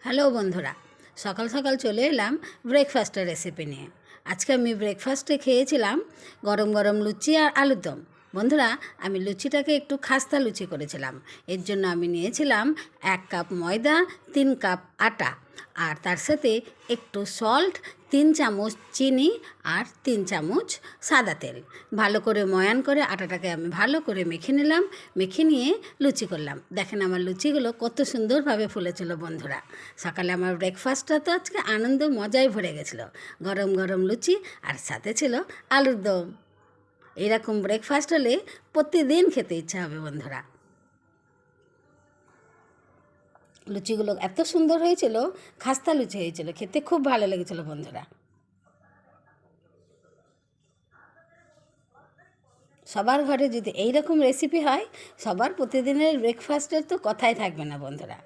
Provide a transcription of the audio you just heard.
Hello বন্ধুরা, সকাল সকাল চলে এলাম ব্রেকফাস্টের রেসিপি নিয়ে। আজকে আমি ব্রেকফাস্টে খেয়েছিলাম গরম গরম লুচি আর আলুর দম। বন্ধুরা, আমি লুচিটাকে একটু খাস্তা লুচি করেছিলাম। এর জন্য আমি নিয়েছিলাম 1 কাপ ময়দা, 3 কাপ আটা, আর তার সাথে একটু সল্ট, 3 চামচ চিনি আর 3 চামচ সাদা তেল। ভালো করে ময়ান করে আটাটাকে আমি ভালো করে মেখে নিলাম। মেখে নিয়ে লুচি করলাম। দেখেন আমার লুচিগুলো কত সুন্দরভাবে ফুলেছিল বন্ধুরা। সকালে আমার ব্রেকফাস্টটা তো আজকে আনন্দ মজায় ভরে গেছিলো। গরম গরম লুচি আর সাথে ছিল আলুর দম। এরকম ব্রেকফাস্ট হলে প্রতিদিন খেতে ইচ্ছা হবে বন্ধুরা। লুচিগুলো এত সুন্দর হয়েছিল, খাস্তা লুচি হয়েছিল, খেতে খুব ভালো লেগেছিল বন্ধুরা। সবার ঘরে যদি এই রকম রেসিপি হয়, সবার প্রতিদিনের ব্রেকফাস্টের তো কথাই থাকবে না বন্ধুরা।